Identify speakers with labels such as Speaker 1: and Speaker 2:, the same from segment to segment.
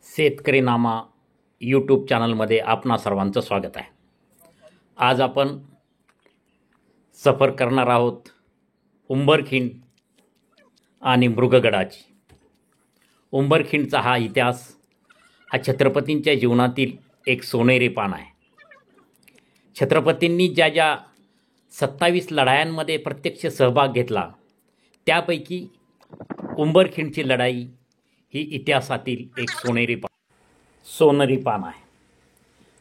Speaker 1: शेतकरी नामा यूट्यूब चॅनलमध्ये आपणा सर्वांचं स्वागत आहे। आज आपण सफर करणार आहोत उंबरखिंड आणि मृगगडाची। उंबरखिंडचा हा इतिहास हा छत्रपतींच्या जीवनातील एक सोनेरी पान आहे। छत्रपतींनी ज्या ज्या 27 लढायांमध्ये प्रत्यक्ष सहभाग घेतला त्यापैकी उंबरखिंडची लढाई ही इतिहासातील एक सोनेरी पान आहे।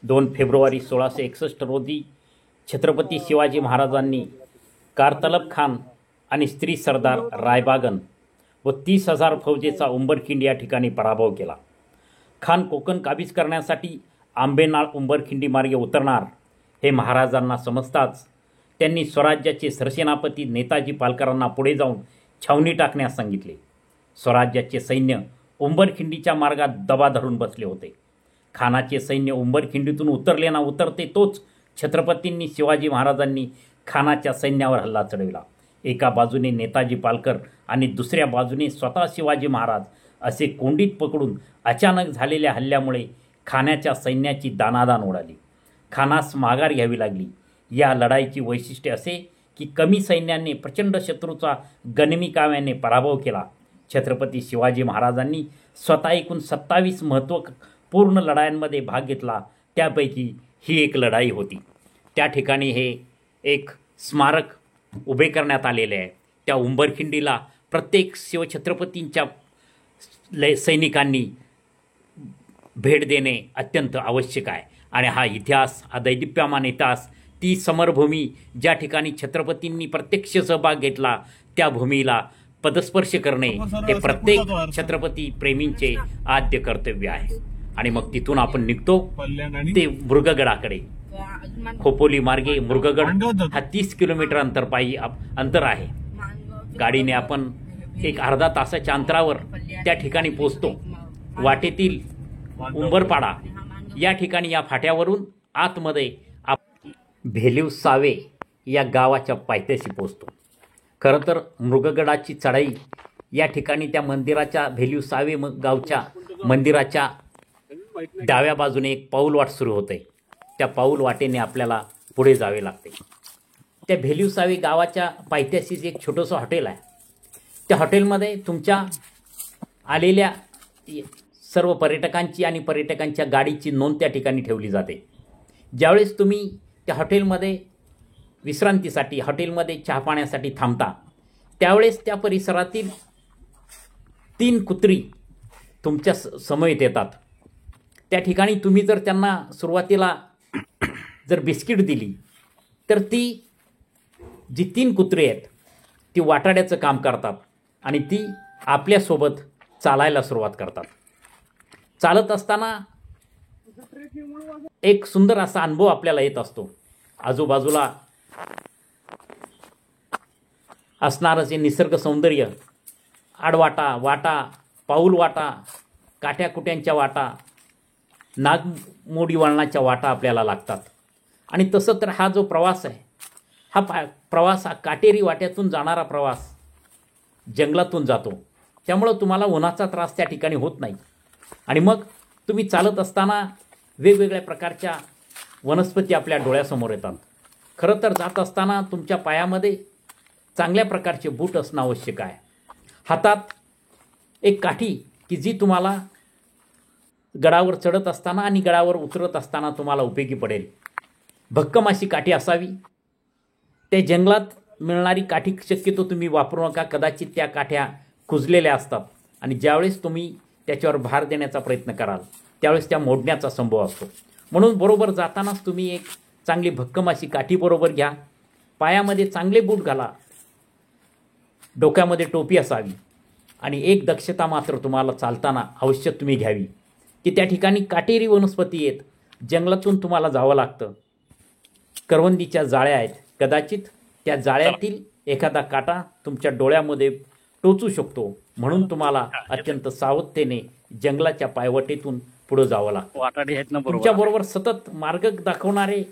Speaker 1: 2 फेब्रुवारी 1661 रोजी छत्रपती शिवाजी महाराजांनी कारतलब खान आणि स्त्री सरदार रायबागन व 30,000 फौजेचा उंबरखिंड या ठिकाणी पराभव केला। खान कोकण काबीज करण्यासाठी आंबेनाळ उंबरखिंडी मार्गे उतरणार हे महाराजांना समजताच त्यांनी स्वराज्याचे सरसेनापती नेताजी पालकरांना पुढे जाऊन छावणी टाकण्यास सांगितले। स्वराज्याचे सैन्य उंबरखिंडीच्या मार्गात दबा धरून बसले होते। खानाचे सैन्य उंबरखिंडीतून उतरले ना उतरते तोच छत्रपतींनी शिवाजी महाराजांनी खानाच्या सैन्यावर हल्ला चढविला। एका बाजूने नेताजी पालकर आणि दुसऱ्या बाजूने स्वतः शिवाजी महाराज असे कोंडीत पकडून अचानक झालेल्या हल्ल्यामुळे खानाच्या सैन्याची दानादान उडाली। खानास माघार घ्यावी लागली। या लढाईची वैशिष्ट्य असे की कमी सैन्याने प्रचंड शत्रूचा गनिमी काव्याने पराभव केला। छत्रपती शिवाजी महाराजांनी स्वतः एकूण 27 महत्त्वपूर्ण लढायांमध्ये भाग घेतला, त्यापैकी ही एक लढाई होती। त्या ठिकाणी हे एक स्मारक उभे करण्यात आलेले आहे। त्या उंबरखिंडीला प्रत्येक शिवछत्रपतींच्या सैनिकांनी भेट देणे अत्यंत आवश्यक आहे। आणि हा इतिहास, हा दैदिप्यमान इतिहास, ती समरभूमी ज्या ठिकाणी छत्रपतींनी प्रत्यक्ष सहभाग घेतला त्या भूमीला पदस्पर्श करणे हे प्रत्येक छत्रपती प्रेमींचे आद्य कर्तव्य आहे। आणि मग तिथून आपण निघतो ते मृगगडाकडे। खोपोली मार्गे मृगगड हा 30 किलोमीटर अंतर आहे। गाडीने आपण एक अर्धा तासाच्या अंतरावर त्या ठिकाणी पोहोचतो। वाटेतील उंबरपाडा या ठिकाणी या फाट्यावरून आतमध्ये भेलीव सावे या गावाच्या पायथ्याशी पोहोचतो। खरं तर मृगगडाची चढाई या ठिकाणी त्या मंदिराच्या भेलीव सावे गावच्या मंदिराच्या डाव्या बाजूने एक पाऊलवाट सुरू होते। त्या पाऊल वाटेने आपल्याला पुढे जावे लागते। त्या भेलीव सावे गावाच्या पायथ्याशीच एक छोटंसं हॉटेल आहे। त्या हॉटेलमध्ये तुमच्या आलेल्या सर्व पर्यटकांची आणि पर्यटकांच्या गाडीची नोंद त्या ठिकाणी ठेवली जाते। ज्यावेळेस तुम्ही त्या हॉटेलमध्ये विश्रांतीसाठी, हॉटेलमध्ये चहा पाण्यासाठी थांबता त्यावेळेस त्या परिसरातील 3 कुत्री तुमच्या समवेत येतात। त्या ठिकाणी तुम्ही जर त्यांना सुरुवातीला जर बिस्किट दिली तर ती जी 3 कुत्री आहेत ती वाटाड्याचं काम करतात आणि ती आपल्यासोबत चालायला सुरुवात करतात। चालत असताना एक सुंदर असा अनुभव आपल्याला येत असतो। आजूबाजूला असणारं जे निसर्ग सौंदर्य, आडवाटा, वाटा, पाऊलवाटा, काट्याकुट्यांच्या वाटा, नागमोडी वळणाच्या वाटा आपल्याला लागतात। आणि तसं तर हा जो प्रवास आहे हा प्रवास हा काटेरी वाट्यातून जाणारा प्रवास जंगलातून जातो। त्यामुळं तुम्हाला उन्हाचा त्रास त्या ठिकाणी होत नाही। आणि मग तुम्ही चालत असताना वेगवेगळ्या प्रकारच्या वनस्पती आपल्या डोळ्यासमोर येतात। खरं तर जात असताना तुमच्या पायामध्ये चांगल्या प्रकारचे बूट असणं आवश्यक आहे। हातात एक काठी की जी तुम्हाला गडावर चढत असताना आणि गडावर उतरत असताना तुम्हाला उपयोगी पडेल। भक्कम अशी काठी असावी। त्या जंगलात मिळणारी काठी शक्यतो तुम्ही वापरू नका, कदाचित त्या काठ्या कुजलेल्या असतात आणि ज्यावेळेस तुम्ही त्याच्यावर भार देण्याचा प्रयत्न कराल त्यावेळेस त्या मोडण्याचा संभव असतो। म्हणून बरोबर जातानाच तुम्ही एक चांगली भक्कम अशी काठी बरोबर घ्या, पायामध्ये चांगले बूट घाला, डोक्यामध्ये टोपी असावी आणि एक दक्षता मात्र तुम्हाला चालताना अवश्य तुम्ही घ्यावी की त्या ठिकाणी काटेरी वनस्पती आहेत, जंगलातून तुम्हाला जावं लागतं। करवंदीच्या जाळ्या आहेत, कदाचित त्या जाळ्यातील एखादा काटा तुमच्या डोळ्यामध्ये टोचू शकतो। म्हणून तुम्हाला अत्यंत सावधतेने जंगलाच्या पायवाटेतून पुढे जावं लागतं। तुमच्याबरोबर सतत मार्ग दाखवणारे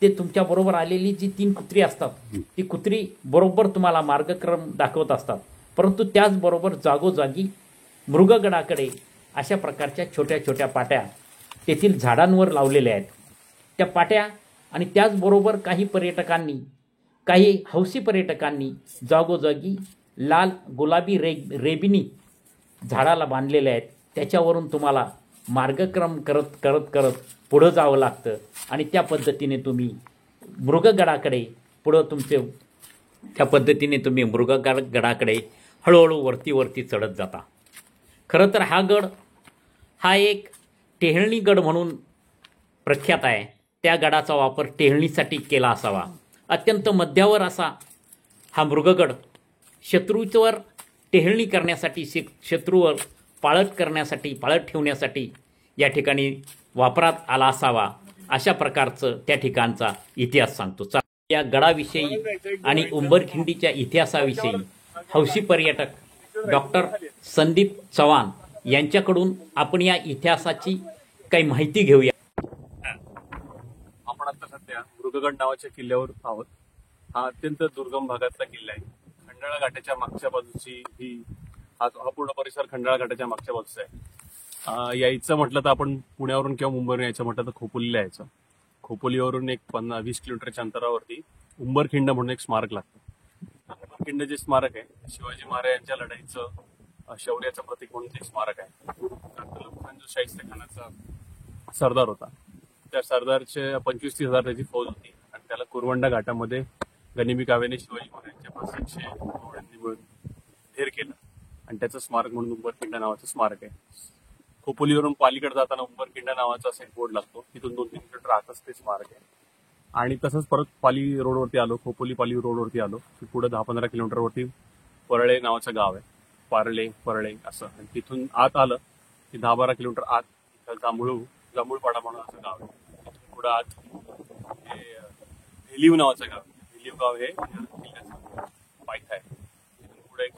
Speaker 1: ते तुमच्याबरोबर आलेली जी 3 कुत्री असतात ती कुत्री बरोबर तुम्हाला मार्गक्रम दाखवत असतात। परंतु त्याचबरोबर जागोजागी मृगगडाकडे अशा प्रकारच्या छोट्या छोट्या पाट्या तेथील झाडांवर लावलेल्या आहेत. त्या पाट्या आणि त्याचबरोबर काही पर्यटकांनी, काही हौसी पर्यटकांनी जागोजागी लाल गुलाबी रेबिनी झाडाला बांधलेल्या आहेत. त्याच्यावरून तुम्हाला मार्गक्रम करत करत करत पुढं जावं लागतं आणि त्या पद्धतीने तुम्ही मृगगडाकडे मृगगडाकडे हळूहळू वरती चढत जाता. खरं तर हा गड हा एक टेहळणी गड म्हणून प्रख्यात आहे. त्या गडाचा वापर टेहळणीसाठी केला असावा. अत्यंत मध्यावर असा हा मृगगड शत्रूवर टेहळणी करण्यासाठी, शत्रूवर पाळत ठेवण्यासाठी या ठिकाणी वापरात आला असावा, अशा प्रकारचं त्या ठिकाणचा इतिहास सांगतो. या गडाविषयी आणि उंबरखिंडीच्या इतिहासाविषयी हौसी पर्यटक डॉक्टर संदीप चव्हाण यांच्याकडून आपण या इतिहासाची काही माहिती घेऊया.
Speaker 2: आपण आता सध्या मृगगड नावाच्या किल्ल्यावर आहोत. हा अत्यंत दुर्गम भागातला किल्ला आहे. खंडाळा घाटाच्या मागच्या बाजूची हा पूर्ण परिसर खंडाळा घाटाच्या मागच्या बाजूचा आहे. यायचं म्हटलं तर आपण पुण्यावरून किंवा मुंबईवरून यायचं म्हटलं तर खोपोलीला यायचं. खोपोलीवरून एक 20 किलोमीटरच्या अंतरावरती उंबरखिंड म्हणून एक स्मारक लागतं. उंबरखिंड जे स्मारक आहे शिवाजी महाराजांच्या लढाईचं शौर्याचं प्रतीक म्हणून ते स्मारक आहे. जो शाहिस्ते खानाचा सरदार होता, त्या सरदारच्या 25-30 हजार त्याची फौज होती आणि त्याला कुरवंडा घाटामध्ये गनिमी काव्याने शिवाजी महाराजांच्या 500 घोड्यांनी मिळून धेर केलं आणि त्याचं स्मारक म्हणून उंबरखिंड नावाचं स्मारक आहे. खोपोलीवरून पालीकडे जाताना उंबरखिंड नावाचा असा एक बोर्ड लागतो. तिथून 2-3 किलोमीटर आतच ते स्मारक आहे. आणि तसंच परत पाली रोडवरती आलो, खोपोली पाली रोडवरती आलो की पुढे 10-15 किलोमीटरवरती परळे नावाचं गाव आहे. परळे असं. आणि तिथून आत आलं की 10-12 किलोमीटर आत जांभूळपाडा म्हणून असं गाव आहे. तिथून पुढे आत भेलीव नावाचं गाव आहे. भेलीव गाव हे किल्ल्याचं पायथा आहे. तिथून पुढे एक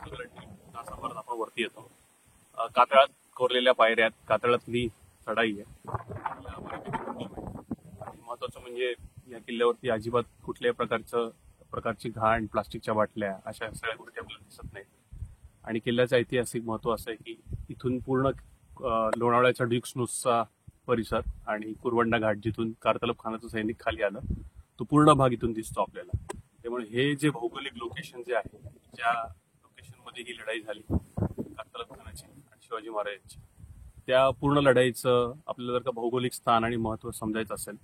Speaker 2: तासाभरात आपण वरती येतो. कातळात कोरलेल्या पायऱ्यात, कातळातली चढाई आहे. महत्वाचं म्हणजे या किल्ल्यावरती अजिबात कुठल्याही प्रकारची घाण, प्लास्टिकच्या बाटल्या अशा सगळ्या गोष्टी आपल्याला दिसत नाहीत. आणि किल्ल्याचं ऐतिहासिक महत्व असं आहे की इथून पूर्ण लोणावळ्याचा ड्यूक्सनुसचा परिसर आणि कुरवंडा घाट, जिथून कारतलब खानाचं सैनिक खाली आलं, तो पूर्ण भाग इथून दिसतो आपल्याला. त्यामुळे हे जे भौगोलिक लोकेशन जे आहे, ज्या लोकेशनमध्ये ही लढाई झाली कारतलब खानाची आणि शिवाजी महाराजांची, त्या पूर्ण लढाईचं आपल्याला जर का भौगोलिक स्थान आणि महत्व समजायचं असेल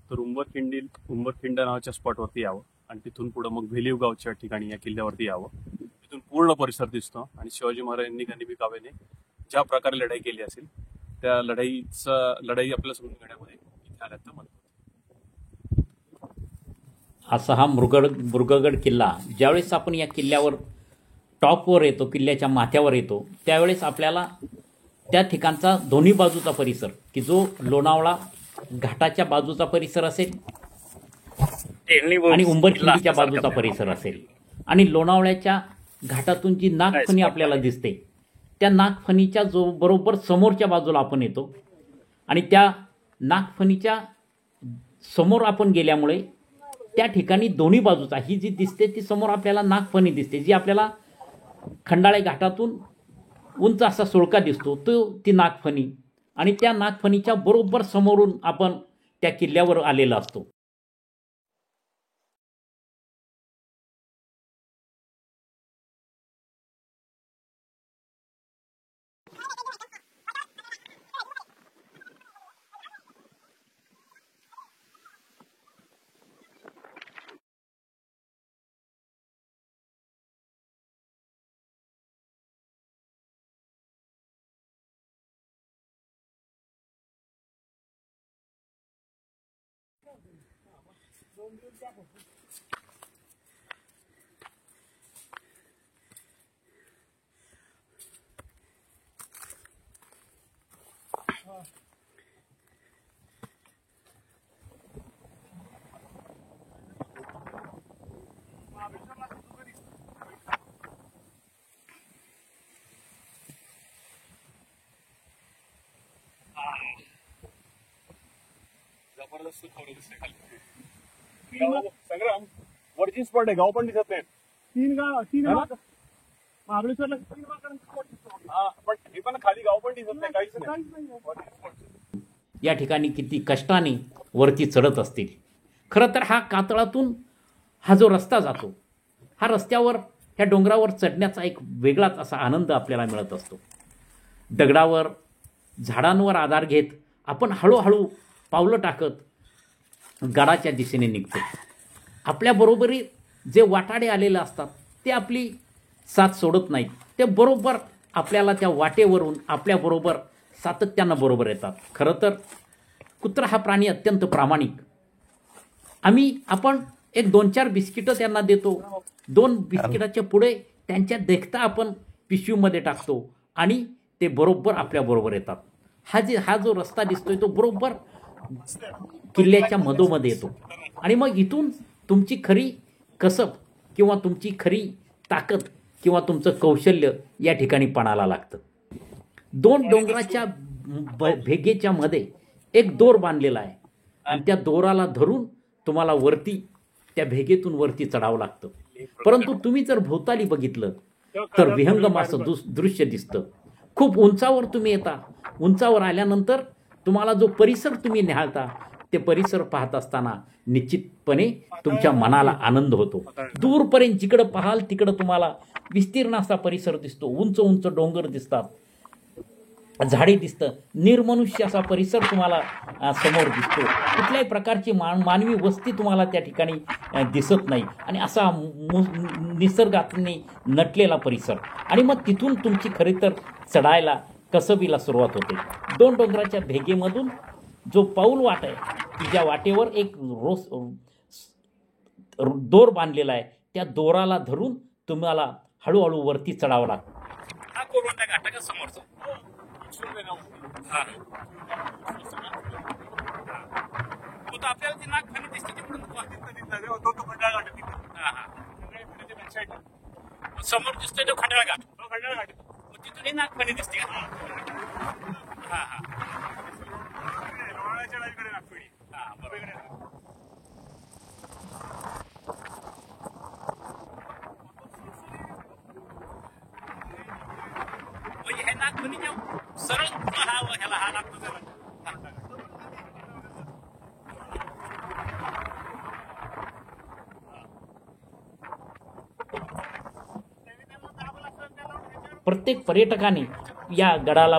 Speaker 2: तर उंबरखिंड नावाच्या स्पॉटवरती यावं आणि तिथून पुढे मग भेलीव गावच्या ठिकाणी या किल्ल्यावरती यावं. तिथून पूर्ण परिसर दिसतो आणि शिवाजी महाराजांनी गनिमी काव्याने ज्या प्रकारे लढाई केली असेल त्या लढाई आपल्याला समजून घेण्यामध्ये इथे आल्याचं म्हणतो.
Speaker 1: असा हा मृगगड किल्ला. ज्यावेळेस आपण या किल्ल्यावर टॉपवर येतो, किल्ल्याच्या माथ्यावर येतो, त्यावेळेस आपल्याला त्या ठिकाणचा दोन्ही बाजूचा परिसर, की जो लोणावळा घाटाच्या बाजूचा परिसर असेल आणि उंबरखिंडीच्या बाजूचा परिसर असेल, आणि लोणावळ्याच्या घाटातून जी नागफणी आपल्याला दिसते, त्या नागफणीच्या जो बरोबर समोरच्या बाजूला आपण येतो आणि त्या नागफणीच्या समोर आपण गेल्यामुळे त्या ठिकाणी दोन्ही बाजूचा ही जी दिसते ती समोर आपल्याला नागफणी दिसते, जी आपल्याला खंडाळे घाटातून उंच असा सुळका दिसतो, ती नागफणी. आणि त्या नागफणीच्या बरोबर समोरून आपण त्या किल्ल्यावर आलेला असतो.
Speaker 2: जबरदस्त खबर दिसते खाली. संग्राम वरची स्पॉट आहे, गाव पण दिसत नाही. 3 महाबळेश्वरला 3 गाव पण हे पण खाली गाव पण दिसत नाही, काहीच नाही.
Speaker 1: या ठिकाणी किती कष्टाने वरती चढत असतील. खरं तर हा कातळातून हा जो रस्ता जातो, हा रस्त्यावर ह्या डोंगरावर चढण्याचा एक वेगळाच असा आनंद आपल्याला मिळत असतो. दगडावर झाडांवर आधार घेत आपण हळूहळू पावलं टाकत गडाच्या दिशेने निघतो. आपल्याबरोबरी जे वाटाडे आलेले असतात ते आपली साथ सोडत नाहीत. ते बरोबर आपल्याला त्या वाटेवरून आपल्याबरोबर सातत्यानं बरोबर येतात. खरं तर कुत्रा हा प्राणी अत्यंत प्रामाणिक. आपण एक 2-4 बिस्किटं त्यांना देतो. 2 बिस्किटाच्या पुढे त्यांच्या देखता आपण पिशवीमध्ये टाकतो आणि ते बरोबर आपल्याबरोबर येतात. हा जो रस्ता दिसतोय तो बरोबर किल्ल्याच्या मधोमध येतो आणि मग इथून तुमची खरी कसब किंवा तुमची खरी ताकद किंवा तुमचं कौशल्य या ठिकाणी पणाला लागतं. 2 डोंगराच्या भेगेच्या मध्ये एक दोर बांधलेला आहे आणि त्या दोराला धरून तुम्हाला वरती त्या भेगेतून वरती चढावं लागतं. परंतु तुम्ही जर भोवताली बघितलं तर विहंगम असं दृश्य दिसतं. खूप उंचावर तुम्ही येता. उंचावर आल्यानंतर तुम्हाला जो परिसर तुम्ही निहाळता ते परिसर पाहत असताना निश्चितपणे तुमच्या मनाला आनंद होतो. दूरपर्यंत जिकडं पाहाल तिकडं तुम्हाला विस्तीर्ण असा परिसर दिसतो. उंच उंच डोंगर दिसतात, झाडे दिसतं, निर्मनुष्य असा परिसर तुम्हाला समोर दिसतो. कुठल्याही प्रकारची मानवी वस्ती तुम्हाला त्या ठिकाणी दिसत नाही आणि असा निसर्गाने नटलेला परिसर. आणि मग तिथून तुमची खरी तर चढायला कसबीला सुरुवात होते. 2 डोंगराच्या भेगेमधून जो पाऊल वाट आहे की ज्या वाटेवर एक दोर बांधलेला आहे, त्या दोराला धरून तुम्हाला हळूहळू वरती चढावं लागतं. हा कोरवंटा घाट का समोरचा आपल्याला ती नागफणी दिसते तिकडून समोर दिसतोय तो खंडाळा घाट. तिथून ही नागफणी दिसते का? म्हणजे हे नागफणीच्या सरळ हा लागतो. प्रत्येक पर्यटकाने या गडाला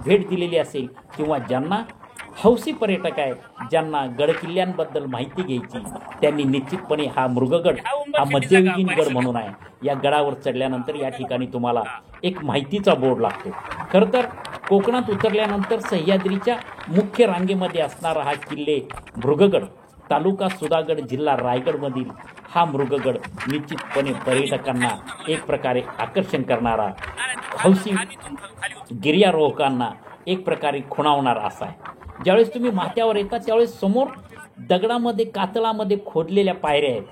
Speaker 1: भेट दिलेली असेल किंवा ज्यांना हौसी पर्यटक आहेत, ज्यांना गडकिल्ल्यांबद्दल माहिती घ्यायची, त्यांनी निश्चितपणे हा मृगगड हा मध्ययुगीन गड म्हणून आहे. या गडावर चढल्यानंतर या ठिकाणी तुम्हाला एक माहितीचा बोर्ड लागतो. खरं तर कोकणात उतरल्यानंतर सह्याद्रीच्या मुख्य रांगेमध्ये असणारा हा किल्ले मृगगड, तालुका सुधागड, जिल्हा रायगडमधील हा मृगगड निश्चितपणे पर्यटकांना एक प्रकारे आकर्षण करणारा, हौसी गिर्यारोहकांना एक प्रकारे खुणावणारा असा आहे. ज्यावेळेस तुम्ही माथ्यावर येता त्यावेळेस समोर दगडामध्ये कातळामध्ये खोदलेल्या पायऱ्या आहेत.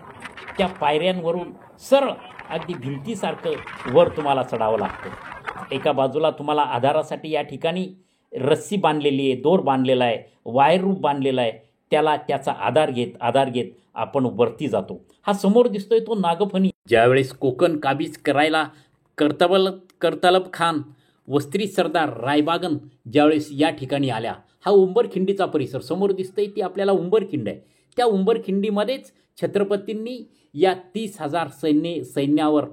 Speaker 1: त्या पायऱ्यांवरून सरळ अगदी भिंतीसारखं वर तुम्हाला चढावं लागतं. एका बाजूला तुम्हाला आधारासाठी या ठिकाणी रस्सी बांधलेली आहे, दोर बांधलेला आहे, वायर रूप बांधलेला आहे. त्याचा आधार घेत आपण वरती जातो. हा समोर दिसतोय तो नागफणी. ज्यावेळेस कोकण काबीज करायला करतलब खान वस्त्री सरदार रायबागन ज्यावेळेस या ठिकाणी आल्या, हा उंबरखिंडीचा परिसर समोर दिसतंय ती आपल्याला उंबरखिंड आहे. त्या उंबरखिंडीमध्येच छत्रपतींनी या 30,000 सैन्यावर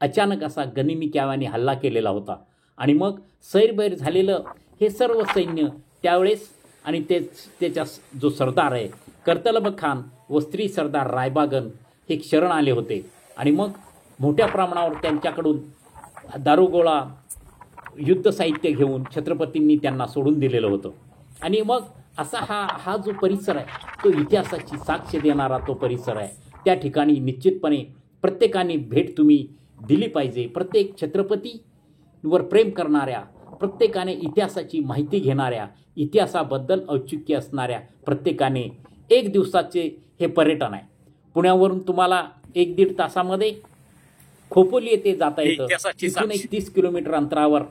Speaker 1: अचानक असा गनिमी हल्ला केलेला होता. आणि मग सैरभैर झालेलं हे सर्व सैन्य त्यावेळेस आणि त्याच्या जो सरदार आहे करतलब खान वस्त्री सरदार रायबागन हे शरण आले होते. आणि मग मोठ्या प्रमाणावर त्यांच्याकडून दारुगोळा युद्ध साहित्य घेऊन छत्रपतींनी त्यांना सोडून दिलेलं होतं. आणि मग असा हा जो परिसर आहे तो इतिहासाची साक्ष देणारा तो परिसर आहे. त्या ठिकाणी निश्चितपणे प्रत्येकाने भेट तुम्ही दिली पाहिजे. प्रत्येक छत्रपतीवर प्रेम करणाऱ्या, प्रत्येकाने इतिहासाची माहिती घेणाऱ्या, इतिहासाबद्दल औत्सुक्य असणाऱ्या प्रत्येकाने एक दिवसाचे हे पर्यटन आहे. पुण्यावरून तुम्हाला 1-1.5 तासामध्ये खोपोली येथे जाता येतं. तिथून 30 किलोमीटर अंतरावर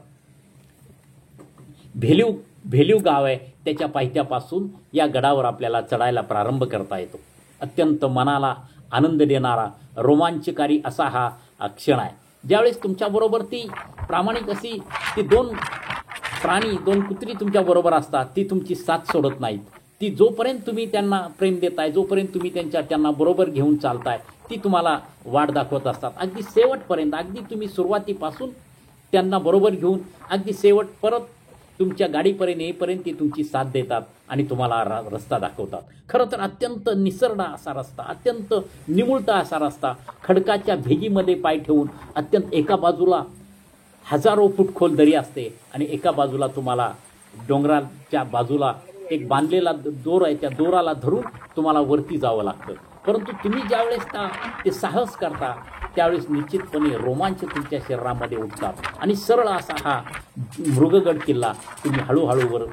Speaker 1: भेलीव गाव आहे. त्याच्या पायथ्यापासून या गडावर आपल्याला चढायला प्रारंभ करता येतो. अत्यंत मनाला आनंद देणारा रोमांचकारी असा हा क्षण आहे. ज्यावेळेस तुमच्याबरोबर ती प्रामाणिक अशी ती दोन प्राणी, दोन कुत्री तुमच्याबरोबर असतात, ती तुमची साथ सोडत नाहीत. ती जोपर्यंत तुम्ही त्यांना प्रेम देताय, जोपर्यंत तुम्ही त्यांना बरोबर घेऊन चालताय, ती तुम्हाला वाट दाखवत असतात. अगदी शेवटपर्यंत, अगदी तुम्ही सुरुवातीपासून त्यांना बरोबर घेऊन अगदी शेवट परत तुमच्या गाडीपर्यंत येईपर्यंत ती तुमची साथ देतात आणि तुम्हाला रस्ता दाखवतात. खरं तर अत्यंत निसरडा असा रस्ता, अत्यंत निमुळता असा रस्ता, खडकाच्या भेगीमध्ये पाय ठेवून अत्यंत एका बाजूला हजारो फूट खोल दरी असते आणि एका बाजूला तुम्हाला डोंगराच्या बाजूला एक बांधलेला दोर आहे, त्या दोराला धरून तुम्हाला वरती जावं लागतं. परंतु तुम्ही ज्यावेळेस ते साहस करता त्यावेळेस निश्चितपणे रोमांच तुमच्या शरीरामध्ये उठतात आणि सरळ असा हा मृगगड किल्ला तुम्ही हळूहळू वर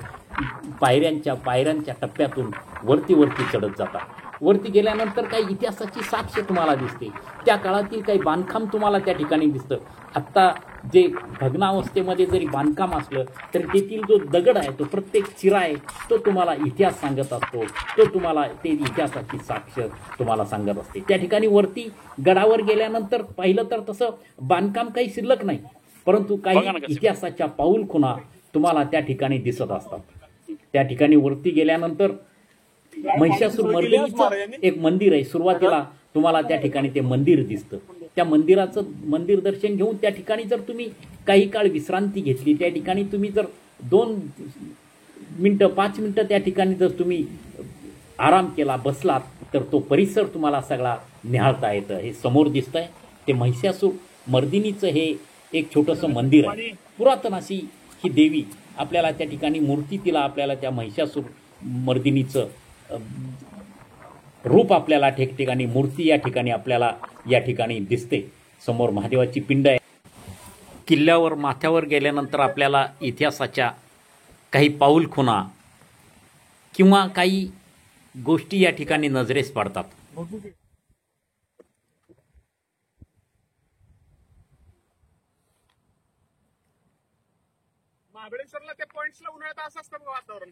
Speaker 1: पायऱ्यांच्या टप्प्यातून वरती चढत जाता. वरती गेल्यानंतर काही इतिहासाची साक्ष तुम्हाला दिसते. त्या काळातील काही बांधकाम तुम्हाला त्या ठिकाणी दिसतं. आत्ता जे भग्नावस्थेमध्ये जरी बांधकाम असलं तरी तेथील जो दगड आहे, तो प्रत्येक चिरा आहे, तो तुम्हाला इतिहास सांगत असतो. तो तुम्हाला ते इतिहासाची साक्ष तुम्हाला सांगत असते. त्या ठिकाणी वरती गडावर गेल्यानंतर पाहिलं तर तसं बांधकाम काही शिल्लक नाही, परंतु काही इतिहासाच्या पाऊलखुणा तुम्हाला त्या ठिकाणी दिसत असतात. त्या ठिकाणी वरती गेल्यानंतर महिषासूर मर्दिनीचं एक मंदिर आहे. सुरुवातीला तुम्हाला त्या ठिकाणी ते मंदिर दिसतं. त्या मंदिर दर्शन घेऊन त्या ठिकाणी जर तुम्ही काही काळ विश्रांती घेतली, त्या ठिकाणी तुम्ही जर 2 मिनटं 5 मिनटं त्या ठिकाणी जर तुम्ही आराम केला, बसलात, तर तो परिसर तुम्हाला सगळा निहाळता येतं. हे समोर दिसतंय ते महिषासूर मर्दिनीचं हे एक छोटंसं मंदिर आहे. पुरातन अशी ही देवी आपल्याला त्या ठिकाणी मूर्ती, तिला आपल्याला त्या महिषासूर मर्दिनीचं रूप आपल्याला ठिकठिकाणी मूर्ती या ठिकाणी आपल्याला या ठिकाणी दिसते. समोर महादेवाची पिंड आहे. किल्ल्यावर माथ्यावर गेल्यानंतर आपल्याला इतिहासाच्या काही पाऊलखुणा किंवा काही गोष्टी या ठिकाणी नजरेस पडतात.
Speaker 2: महाबळेश्वरला त्या पॉइंट्सला उन्हाळ्यात असं असतं वातावरण,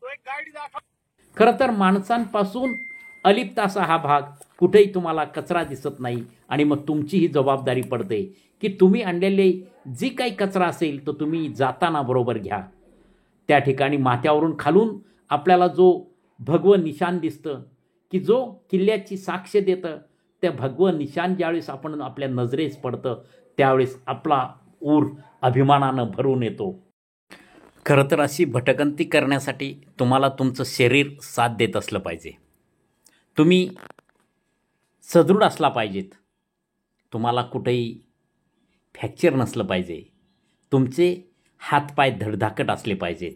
Speaker 2: तो एक गाईड दाखव.
Speaker 1: खरं तर माणसांपासून अलिप्त असा हा भाग, कुठेही तुम्हाला कचरा दिसत नाही आणि मग तुमची ही जबाबदारी पडते की तुम्ही आणलेले जी काही कचरा असेल तो तुम्ही जाताना बरोबर घ्या. त्या ठिकाणी माथ्यावरून खालून आपल्याला जो भगवं निशाण दिसतं की जो किल्ल्याची साक्ष देतं, त्या भगवं निशाण ज्यावेळेस आपण आपल्या नजरेस पडतं त्यावेळेस आपला ऊर अभिमानानं भरून येतो. खरं तर अशी भटकंती करण्यासाठी तुम्हाला तुमचं शरीर साथ देत असलं पाहिजे. तुम्ही सदृढ असला पाहिजेत. तुम्हाला कुठेही फ्रॅक्चर नसलं पाहिजे. तुमचे हातपाय धडधाकट असले पाहिजेत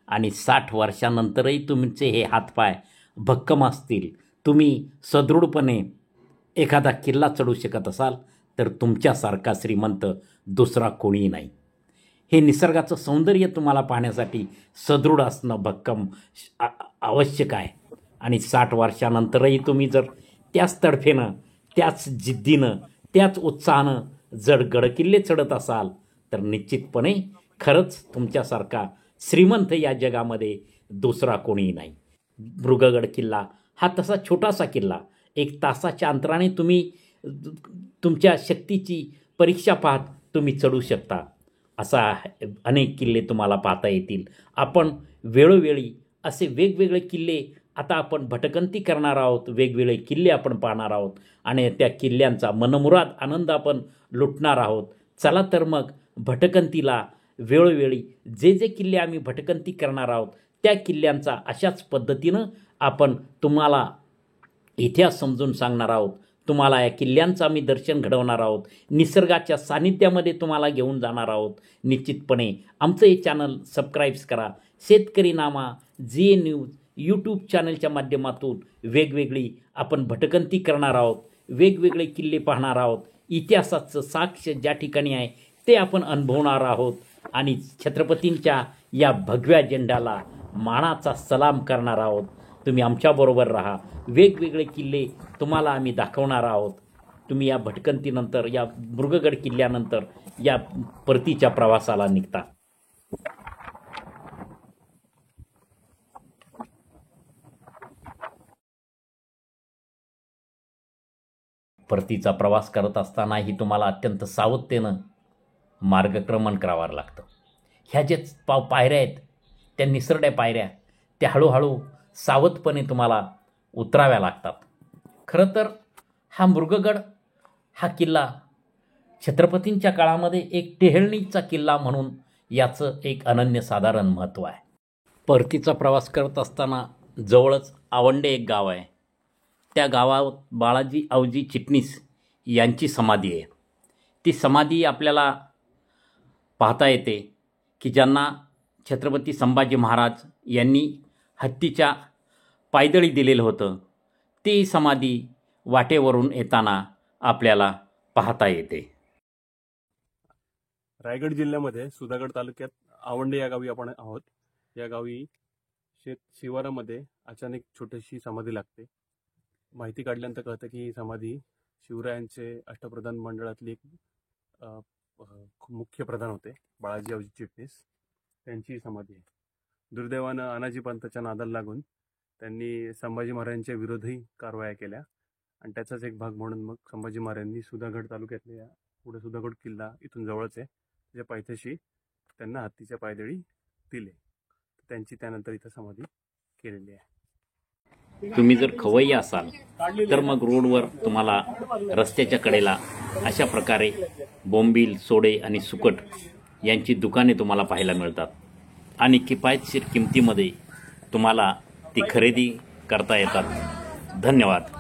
Speaker 1: आणि 60 वर्षानंतरही तुमचे हे हातपाय भक्कम असतील, तुम्ही सदृढपणे एखादा किल्ला चढू शकत असाल तर तुमच्यासारखा श्रीमंत दुसरा कोणीही नाही. हे निसर्गाचं सौंदर्य तुम्हाला पाहण्यासाठी सदृढ असणं भक्कम आवश्यक आहे. आणि 60 वर्षानंतरही तुम्ही जर त्याच तडफेनं, त्याच जिद्दीनं, त्याच उत्साहानं जर गडकिल्ले चढत असाल तर निश्चितपणे खरंच तुमच्यासारखा श्रीमंत या जगामध्ये दुसरा कोणीही नाही. मृगगड किल्ला हा तसा छोटासा किल्ला, 1 तासाच्या अंतराने तुम्ही तुमच्या शक्तीची परीक्षा पाहत तुम्ही चढू शकता. असा अनेक किल्ले तुम्हाला पाहता येतील. आपण वेळोवेळी असे वेगवेगळे किल्ले आता आपण भटकंती करणार आहोत, वेगवेगळे किल्ले आपण पाहणार आहोत आणि त्या किल्ल्यांचा मनमुराद आनंद आपण लुटणार आहोत. चला तर मग भटकंतीला वेळोवेळी जे किल्ले आम्ही भटकंती करणार आहोत त्या किल्ल्यांचा अशाच पद्धतीनं आपण तुम्हाला इतिहास समजून सांगणार आहोत. तुम्हाला या किल्ल्यांचं आम्ही दर्शन घडवणार आहोत. निसर्गाच्या सानिध्यामध्ये तुम्हाला घेऊन जाणार आहोत. निश्चितपणे आमचं हे चॅनल सबस्क्राईब्स करा. शेतकरी नामा GA न्यूज यूट्यूब चॅनलच्या माध्यमातून वेगवेगळी आपण भटकंती करणार आहोत, वेगवेगळे किल्ले पाहणार आहोत. इतिहासाचं साक्ष ज्या ठिकाणी आहे ते आपण अनुभवणार आहोत आणि छत्रपतींच्या या भगव्या झेंड्याला मानाचा सलाम करणार आहोत. तुम्ही आमच्याबरोबर राहा. वेगवेगळे किल्ले तुम्हाला आम्ही दाखवणार आहोत. तुम्ही या भटकंतीनंतर, या मृगगड किल्ल्यानंतर या परतीच्या प्रवासाला निघता. परतीचा प्रवास करत असतानाही तुम्हाला अत्यंत सावधतेनं मार्गक्रमण करावं लागतं. ह्या जे पायऱ्या आहेत त्या निसरड्या पायऱ्या त्या हळूहळू सावधपणे तुम्हाला उतराव्या लागतात. खरं तर हा मृगगड हा किल्ला छत्रपतींच्या काळामध्ये एक टेहळणीचा किल्ला म्हणून याचं एक अनन्यसाधारण महत्त्व आहे. परतीचा प्रवास करत असताना जवळच आवंडे एक गाव आहे. त्या गावात बाळाजी आवजी चिटणीस यांची समाधी आहे. ती समाधी आपल्याला पाहता येते की ज्यांना छत्रपती संभाजी महाराज यांनी हत्तीच्या पायदळी दिलेलं होतं, ती समाधी वाटेवरून येताना आपल्याला पाहता येते.
Speaker 2: रायगड जिल्ह्यामध्ये सुधागड तालुक्यात आवंडे या गावी आपण आहोत. या गावी शिवारामध्ये अचानक छोटीशी समाधी लागते. माहिती काढल्यानंतर कळतं की ही समाधी शिवरायांचे अष्टप्रधान मंडळातली एक मुख्य प्रधान होते, बाळाजी आवजी चिटणीस, त्यांची समाधी आहे. दुर्दैवानं अनाजी पंताच्या नादाला लागून त्यांनी संभाजी महाराजांच्या विरोधी कारवाया केल्या आणि त्याचाच एक भाग म्हणून मग संभाजी महाराजांनी सुधागड तालुक्यातल्या पुढे सुधागड किल्ला इथून जवळच आहे त्याच्या पायथ्याशी त्यांना हत्तीच्या पायदळी दिले. त्यांची त्यानंतर इथं समाधी केलेली आहे.
Speaker 1: तुम्ही जर खवय्या असाल तर मग रोडवर तुम्हाला रस्त्याच्या कडेला अशा प्रकारे बोंबील, सोडे आणि सुकट यांची दुकाने तुम्हाला पाहायला मिळतात आणि किफायतशीर किमतीमध्ये तुम्हाला ती खरेदी करता येतात. धन्यवाद.